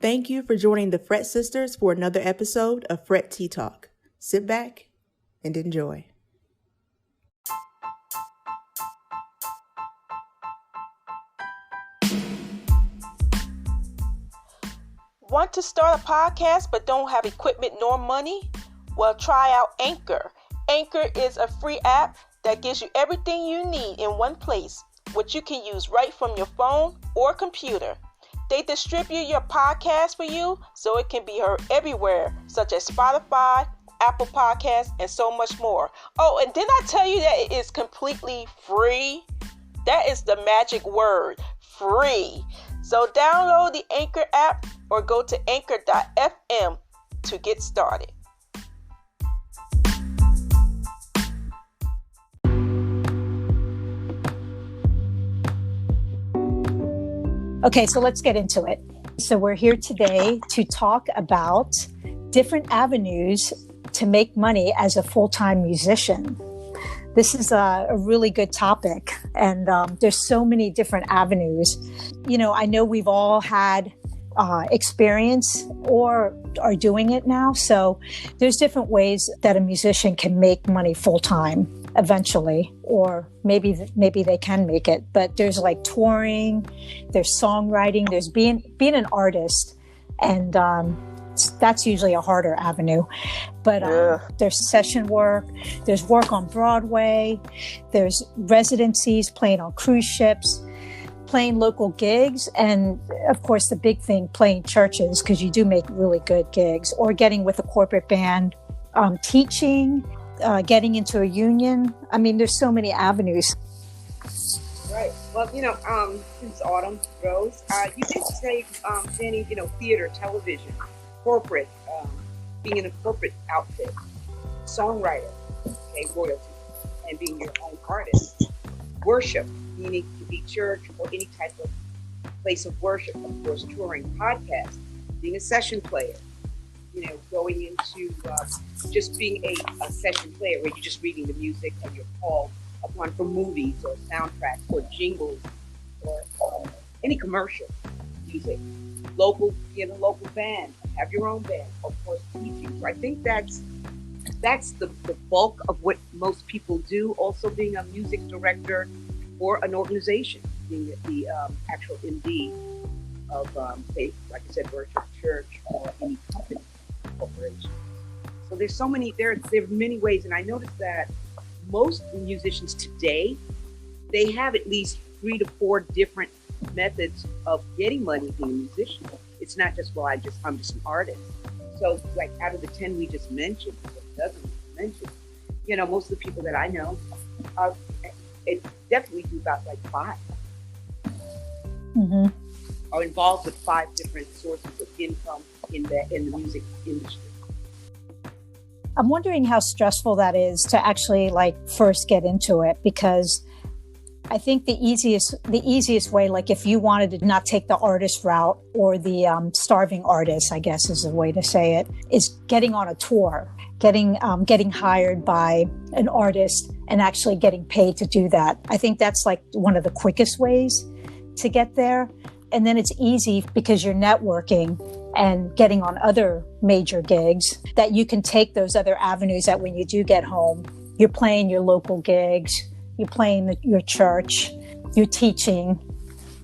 Thank you for joining the Fret Sisters for another episode of Fret Tea Talk. Sit back and enjoy. Want to start a podcast but don't have equipment nor money? Well, try out Anchor. Anchor is a free app that gives you everything you need in one place, which you can use right from your phone or computer. They distribute your podcast for you so it can be heard everywhere, such as Spotify, Apple Podcasts, and so much more. Oh, and didn't I tell you that it is completely free? That is the magic word, free. So download the Anchor app or go to anchor.fm to get started. Okay, so let's get into it. So we're here today to talk about different avenues to make money as a full-time musician. This is a really good topic, and there's so many different avenues. You know, I know we've all had experience or are doing it now. So there's different ways that a musician can make money full-time eventually, or maybe they can make it. But there's like touring, there's songwriting, there's being an artist, and that's usually a harder avenue. But there's session work, there's work on Broadway, there's residencies, playing on cruise ships, playing local gigs, and of course the big thing, playing churches, because you do make really good gigs, or getting with a corporate band, teaching, getting into a union. I mean, there's so many avenues. Right. Well, since Autumn Rose, you did say, Jenny, theater, television, corporate, being in a corporate outfit, songwriter, okay, royalty, and being your own artist, worship, meaning to be church or any type of place of worship, of course, touring, podcast, being a session player, going into just being a session player where you're just reading the music and you're called upon for movies or soundtracks or jingles or any commercial music. Local, be in a local band, have your own band, of course, teaching. So I think that's the bulk of what most people do. Also being a music director or an organization, being the actual MD of, say, like I said, worship, church, or any company, corporation. So there's so many, there are many ways, and I noticed that most musicians today, they have at least 3 to 4 different methods of getting money being a musician. It's not just, I'm just an artist. So like out of the 10 we just mentioned, most of the people that I know, it definitely do about like 5. Mm-hmm. Are involved with 5 different sources of income in the music industry. I'm wondering how stressful that is to actually first get into it, because I think the easiest way, like if you wanted to not take the artist route or the starving artist, I guess is the way to say it, is getting on a tour, getting hired by an artist and actually getting paid to do that. I think that's like one of the quickest ways to get there. And then it's easy because you're networking and getting on other major gigs, that you can take those other avenues that when you do get home, you're playing your local gigs, you're playing your church, you're teaching.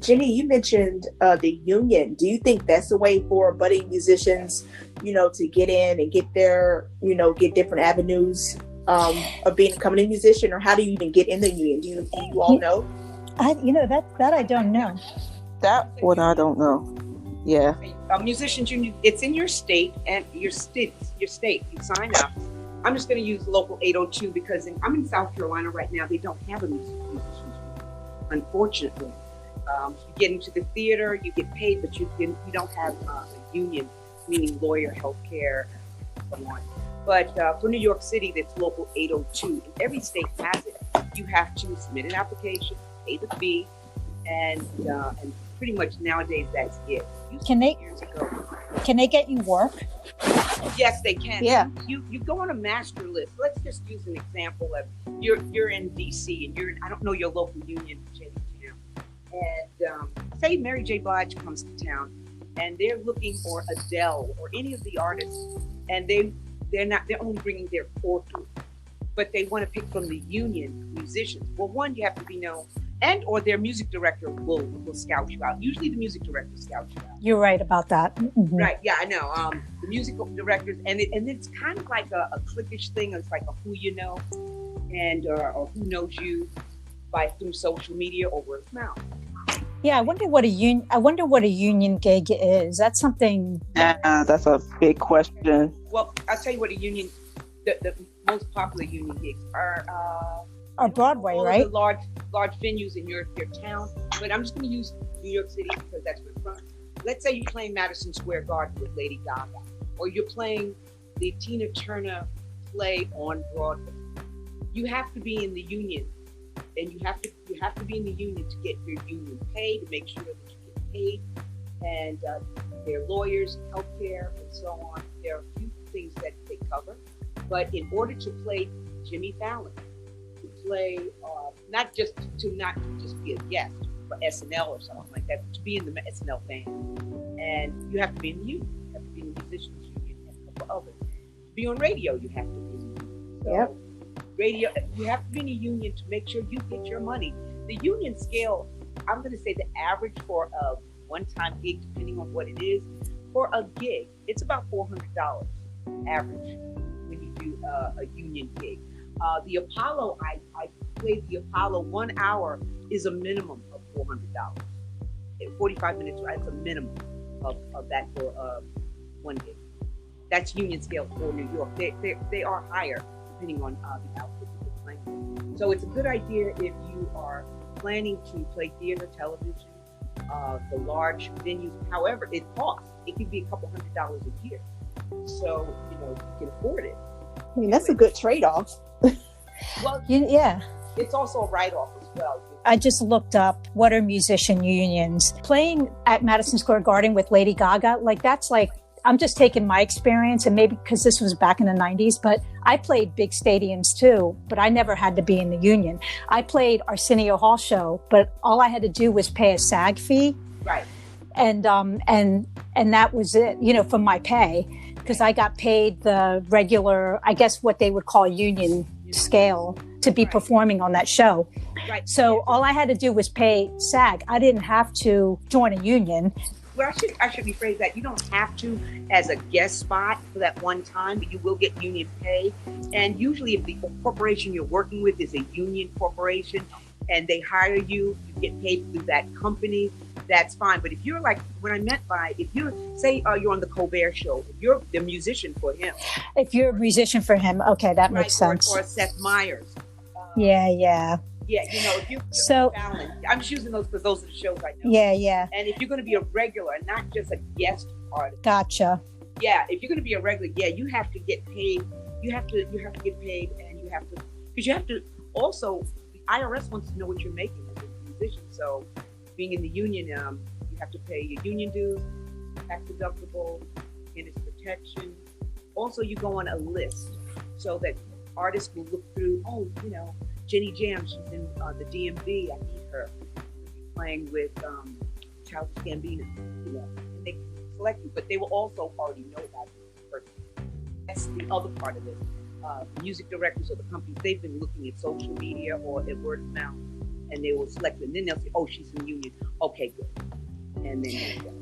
Jenny, you mentioned the union. Do you think that's a way for budding musicians, to get in and get their, get different avenues of becoming a musician? Or how do you even get in the union? Do you all know? That I don't know. That what I don't know. Yeah. Musicians union, it's in your state, and your state, you sign up. I'm just going to use local 802 because I'm in South Carolina right now. They don't have a musicians union, unfortunately. You get into the theater, you get paid, but you don't have a union, meaning lawyer, healthcare, and so on. But for New York City, that's local 802. And every state has it. You have to submit an application, pay the fee, and pretty much nowadays that's it. Can they get you work? Yes, they can. Yeah. You go on a master list. Let's just use an example of you're in DC and I don't know your local union, and say Mary J. Blige comes to town and they're looking for Adele or any of the artists, and they're only bringing their core group, but they want to pick from the union musicians. Well, one, you have to be known, and or their music director will scout you out. Usually the music director scouts you out. You're right about that. Mm-hmm. Right, yeah, I know. The musical directors, and it's kind of like a cliquish thing. It's like a who you know, and or who knows you through social media or word of mouth. Yeah, I wonder what a union gig is. That's something. That's a big question. Well, I'll tell you what the most popular union gigs are Broadway, all right? Of the large venues in your town. But I'm just going to use New York City because that's where I'm from. Let's say you're playing Madison Square Garden with Lady Gaga, or you're playing the Tina Turner play on Broadway. You have to be in the union, and you have to be in the union to get your union pay, to make sure that you get paid, and their lawyers, healthcare, and so on. There are a few things that they cover, but in order to play Jimmy Fallon, to play not just be a guest for SNL or something like that, but to be in the SNL band, and you have to be in the union. You have to be in the musicians union and a couple others. To be on radio, you have to be in the union. So, yep. Radio, you have to be in a union to make sure you get your money. The union scale, I'm going to say the average for a one-time gig, depending on what it is, for a gig, it's about $400 average when you do a union gig. The Apollo, I played the Apollo 1 hour is a minimum of $400. 45 minutes, right? It's a minimum of that for one gig. That's union scale for New York. They are higher depending on the outfit you're playing. So it's a good idea if you are planning to play theater, television, the large venues. However, it costs. It can be a couple $100 a year. So, you can afford it. I mean, that's a good trade-off. Well, yeah. It's also a write-off as well. I just looked up what are musician unions. Playing at Madison Square Garden with Lady Gaga, I'm just taking my experience, and maybe because this was back in the 90s, but I played big stadiums too, but I never had to be in the union. I played Arsenio Hall show, but all I had to do was pay a SAG fee. Right. And that was it, from my pay, because I got paid the regular, I guess what they would call union scale to be performing on that show. Right. So all I had to do was pay SAG. I didn't have to join a union. Well, I should rephrase that. You don't have to as a guest spot for that one time, but you will get union pay. And usually if the corporation you're working with is a union corporation and they hire you, you get paid through that company, that's fine. But if you're if you're, say you're on the Colbert Show, if you're the musician for him. If you're a musician for him, okay, that makes sense. Or Seth Meyers. Yeah. Yeah, if you're Fallon, I'm just using those because those are the shows I know. Yeah. And if you're going to be a regular, not just a guest artist. Gotcha. Yeah, if you're going to be a regular, you have to get paid. You have to get paid, and because you have to also, the IRS wants to know what you're making as a musician. So, being in the union, you have to pay your union dues, tax deductible, witness protection. Also, you go on a list so that artists will look through. Jenny Jam, she's in the DMV. I need her playing with Childish Gambino. And they can select you, but they will also already know about the person. That's the other part of it. Music directors or the companies, they've been looking at social media or at word of mouth, and they will select it. And then they'll say, "Oh, she's in the union. Okay, good." And then they go.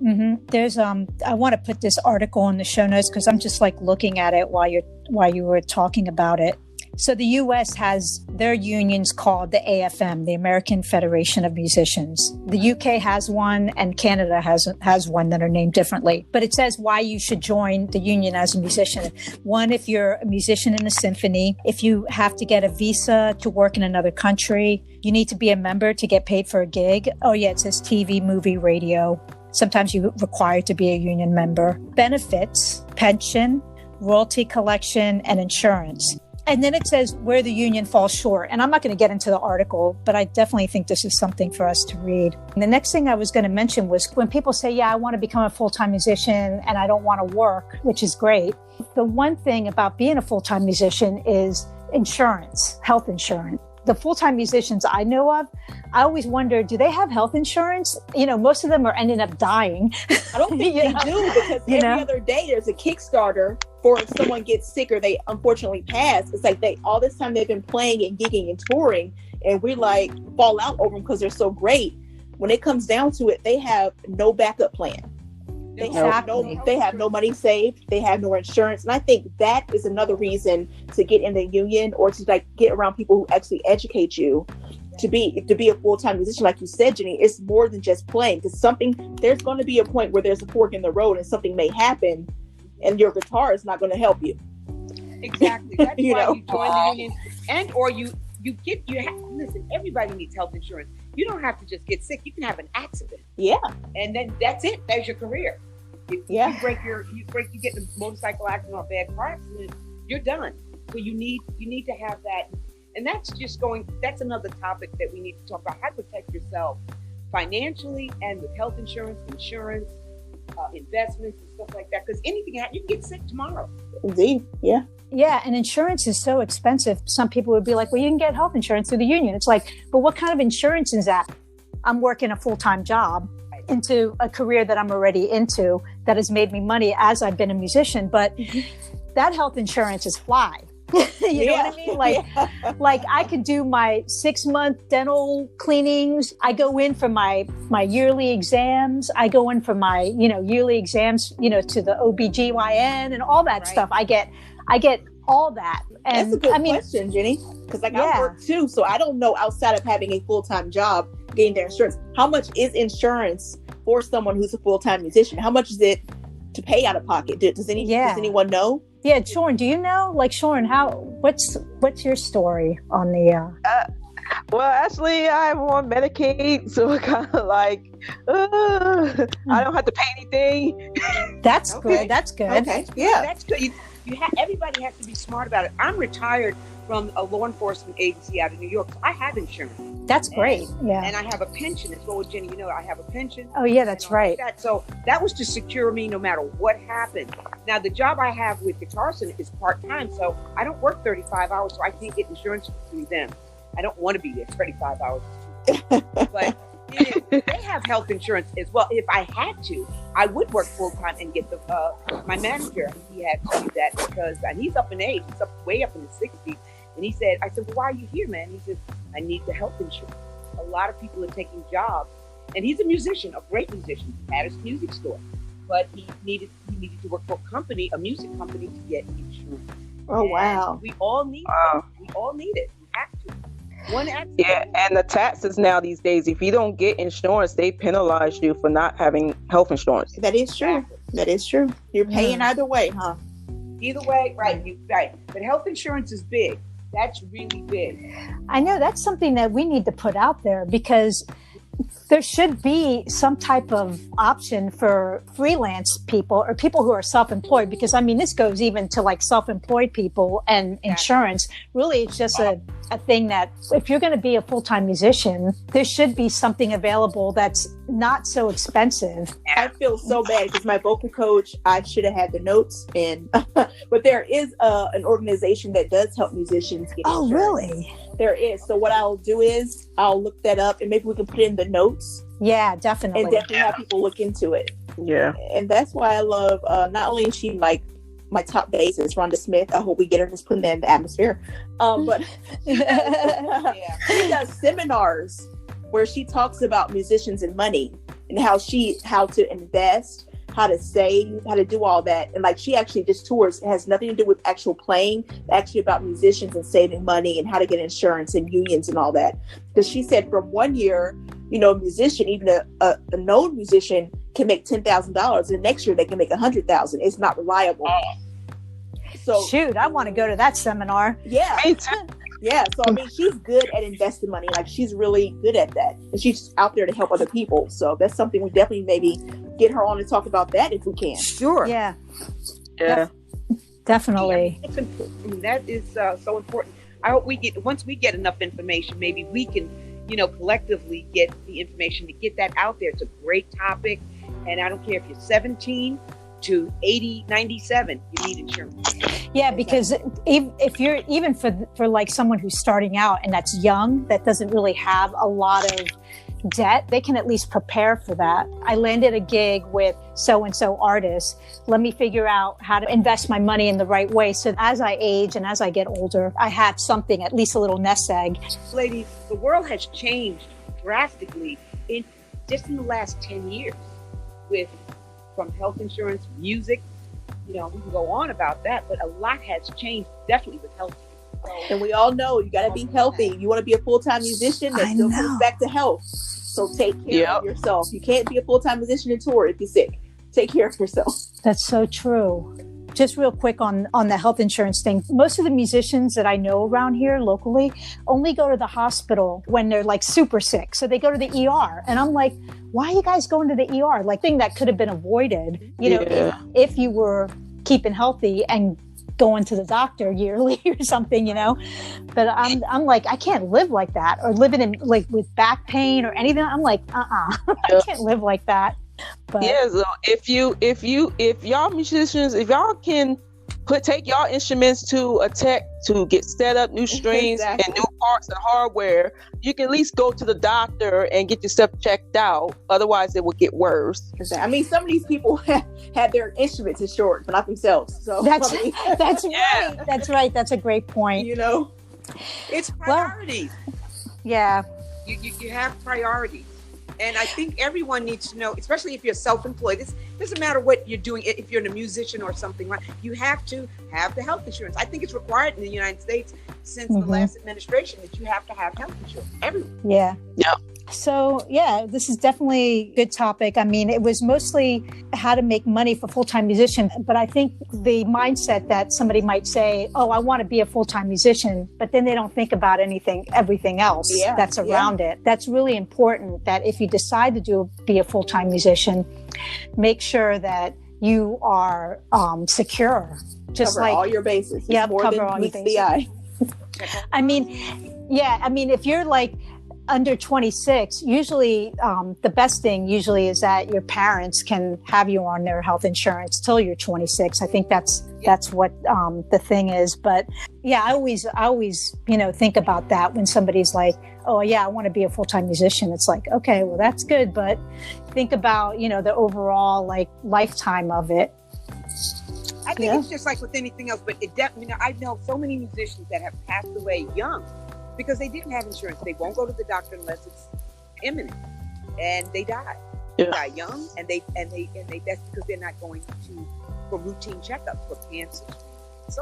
Mm-hmm. There's I want to put this article in the show notes because I'm just looking at it while you were talking about it. So the U.S. has their unions called the AFM, the American Federation of Musicians. The U.K. has one, and Canada has one that are named differently. But it says why you should join the union as a musician. One, if you're a musician in a symphony, if you have to get a visa to work in another country, you need to be a member to get paid for a gig. Oh yeah, it says TV, movie, radio. Sometimes you're required to be a union member. Benefits, pension, royalty collection, and insurance. And then it says where the union falls short. And I'm not going to get into the article, but I definitely think this is something for us to read. And the next thing I was going to mention was when people say, yeah, I want to become a full-time musician and I don't want to work, which is great. The one thing about being a full-time musician is insurance, health insurance. the full-time musicians I know of, I always wonder, do they have health insurance? Most of them are ending up dying. I don't think they do, because every other day there's a Kickstarter for if someone gets sick or they unfortunately pass. It's like all this time they've been playing and gigging and touring, and we like fall out over them because they're so great. When it comes down to it, they have no backup plan. They have no money saved. They have no insurance. And I think that is another reason to get in the union, or to like get around people who actually educate you to be a full-time musician. Like you said, Jenny, it's more than just playing, because there's going to be a point where there's a fork in the road and something may happen and your guitar is not going to help you. Exactly. That's why you join the union, and or listen, everybody needs health insurance. You don't have to just get sick. You can have an accident. Yeah. And then that's it. That's your career. If you get in a motorcycle accident or a bad car accident, you're done. So you need to have that. And that's another topic that we need to talk about: how to protect yourself financially and with health insurance, investments and stuff like that. Because anything happens, you can get sick tomorrow. Indeed. Yeah. Yeah, and insurance is so expensive. Some people would be like, well, you can get health insurance through the union. It's like, but what kind of insurance is that? I'm working a full-time job into a career that I'm already into that has made me money as I've been a musician. But that health insurance is fly. You know what I mean? Like I could do my 6-month dental cleanings. I go in for my yearly exams. I go in for my, yearly exams, to the OBGYN and all that stuff. I get all that. And that's a good question, Jenny. Because I work too, so I don't know, outside of having a full-time job, getting their insurance, how much is insurance for someone who's a full-time musician? How much is it to pay out of pocket? Does anyone know? Yeah, Shorn, do you know? Like, Shorn, what's your story on the? Well, actually, I'm on Medicaid, so kind of like I don't have to pay anything. That's good. That's good. Okay, yeah, that's good. Everybody has to be smart about it. I'm retired from a law enforcement agency out of New York, so I have insurance. That's great. And I have a pension as well, Jenny. I have a pension. Oh yeah, that's right. So that was to secure me no matter what happened. Now the job I have with Guitarson is part-time, so I don't work 35 hours, so I can't get insurance through them. I don't want to be there 35 hours. But they have health insurance as well. If I had to, I would work full-time and get my manager. He had to do that because he's up in age. He's way up in his 60s. And he said, I said, well, why are you here, man? He said, I need the health insurance. A lot of people are taking jobs. And he's a musician, a great musician. He had his music store. But he needed to work for a music company to get insurance. Oh, wow. We all need it. We all need it. We have to. One accident. Yeah, and the taxes now these days, if you don't get insurance, they penalize you for not having health insurance. That is true. Exactly. That is true. You're paying either way, huh? Either way, right. But health insurance is big. That's really big. I know that's something that we need to put out there, because there should be some type of option for freelance people or people who are self-employed, because this goes even to like self-employed people and insurance. Really, it's just a thing that if you're going to be a full-time musician, there should be something available that's not so expensive. I feel so bad because my vocal coach, I should have had the notes in, but there is an organization that does help musicians get insurance. Really? There is. So what I'll do is I'll look that up, and maybe we can put it in the notes. Yeah, definitely. And definitely have people look into it. Yeah. And that's why I love, not only is she like my top bassist, Rhonda Smith. I hope we get her, just putting that in the atmosphere. But she does seminars where she talks about musicians and money and how to invest, how to save, how to do all that. And like, she actually just tours. It has nothing to do with actual playing, actually about musicians and saving money and how to get insurance and unions and all that. Because she said from 1 year, a musician, even a known musician, can make $10,000, and next year they can make $100,000. It's not reliable. So shoot, I want to go to that seminar. Yeah. Me too. Yeah. So she's good at investing money. Like, she's really good at that, and she's out there to help other people. So that's something we definitely maybe get her on and talk about that if we can. Sure. Yeah. Definitely. That is so important. I hope once we get enough information, maybe we can, collectively get the information to get that out there. It's a great topic. And I don't care if you're 17 to 80, 97, you need insurance. Yeah, because if you're even for like someone who's starting out and that's young, that doesn't really have a lot of debt, they can at least prepare for that. I landed a gig with so-and-so artist. Let me figure out how to invest my money in the right way. So as I age and as I get older, I have something, at least a little nest egg. Ladies, the world has changed drastically in the last 10 years from health insurance, music, we can go on about that, but a lot has changed definitely with health. And we all know you got to be healthy. You want to be a full-time musician, that still comes back to health. So take care of yourself. You can't be a full-time musician and tour if you're sick. Take care of yourself. That's so true. Just real quick on the health insurance thing. Most of the musicians that I know around here locally only go to the hospital when they're like super sick. So they go to the ER. And I'm like, why are you guys going to the ER? Like, thing that could have been avoided, if you were keeping healthy and going to the doctor yearly or something, but I'm like, I can't live like that, or living in like with back pain or anything. I'm like, I can't live like that. But so if y'all musicians, if y'all can take y'all instruments to a tech to get set up new strings and new parts and hardware, you can at least go to the doctor and get your stuff checked out. Otherwise, it will get worse. I mean, some of these people have their instruments insured, but not themselves. So that's right. That's right. That's a great point. It's priorities. Yeah. You have priorities. And I think everyone needs to know, especially if you're self-employed, it doesn't matter what you're doing. If you're a musician or something, right? You have to have the health insurance. I think it's required in the United States since the last administration that you have to have health insurance. Everyone. Yeah. So, this is definitely a good topic. I mean, it was mostly how to make money for full-time musicians. But I think the mindset that somebody might say, oh, I want to be a full-time musician, but then they don't think about everything else that's around it. That's really important, that if you decide to be a full-time musician, make sure that you are secure. Just cover all your bases. Cover all your bases. The eye. I mean, if you're like under 26, usually the best thing usually is that your parents can have you on their health insurance till you're 26. I think that's what the thing is. But I always think about that when somebody's like, oh yeah, I want to be a full-time musician. It's like, okay, well that's good, but think about the overall like lifetime of it. I think it's just like with anything else, but it definitely. I know so many musicians that have passed away young because they didn't have insurance. They won't go to the doctor unless it's imminent, and they die. They die young, and they that's because they're not going for routine checkups for cancer. So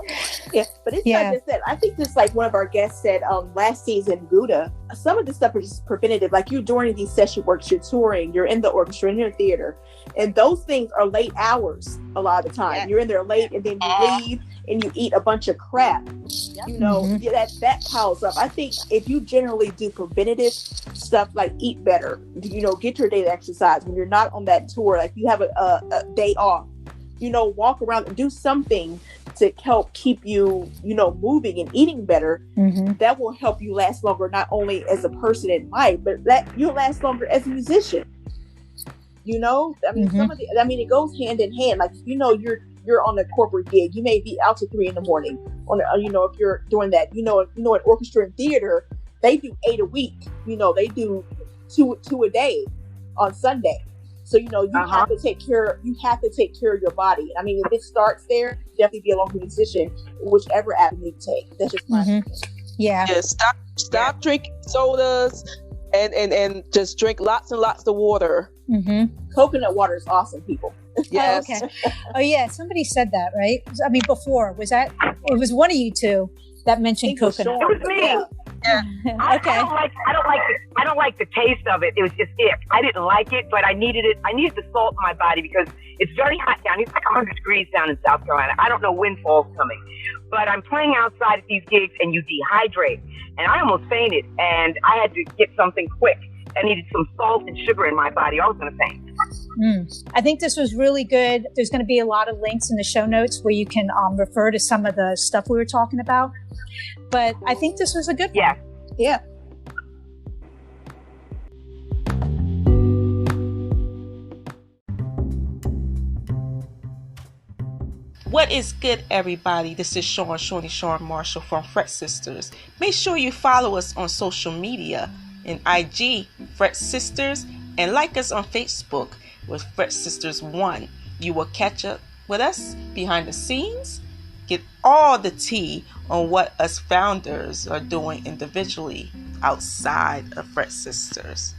but it's like I said. I think just like one of our guests said last season, Gouda, some of this stuff is just preventative. Like you're during these session works, you're touring, you're in the orchestra, in your theater, and those things are late hours a lot of the time. You're in there late, and then you leave and you eat a bunch of crap. That piles up. I think if you generally do preventative stuff like eat better, get your daily exercise when you're not on that tour, like you have a day off, walk around and do something to help keep you, moving and eating better. That will help you last longer, not only as a person in life, but that you'll last longer as a musician. It goes hand in hand. Like, you're on a corporate gig, you may be out to 3 a.m. if you're doing that, an orchestra and theater, they do 8 a week, they do two a day on Sunday. So, you have to take care of your body. I mean, if it starts there, definitely be a local musician, whichever avenue you take. That's just my opinion. Yeah. Stop drinking sodas and just drink lots and lots of water. Coconut water is awesome, people. Yes. Oh, okay. Oh, yeah. Somebody said that, right? I mean, before, it was one of you two that mentioned coconut. It was me. Yeah. Okay. I don't like the taste of it. It was just ick. I didn't like it, but I needed it. I needed the salt in my body because it's very hot down. It's like 100 degrees down in South Carolina. I don't know when fall's coming, but I'm playing outside at these gigs and you dehydrate. And I almost fainted, and I had to get something quick. I needed some salt and sugar in my body. I was going to faint. I think this was really good. There's going to be a lot of links in the show notes where you can refer to some of the stuff we were talking about. But I think this was a good one. Yeah. What is good, everybody? This is Shawn Marshall from Fret Sisters. Make sure you follow us on social media in IG, Fret Sisters, and like us on Facebook with Fret Sisters 1. You will catch up with us behind the scenes, get all the tea on what us founders are doing individually outside of Fret Sisters.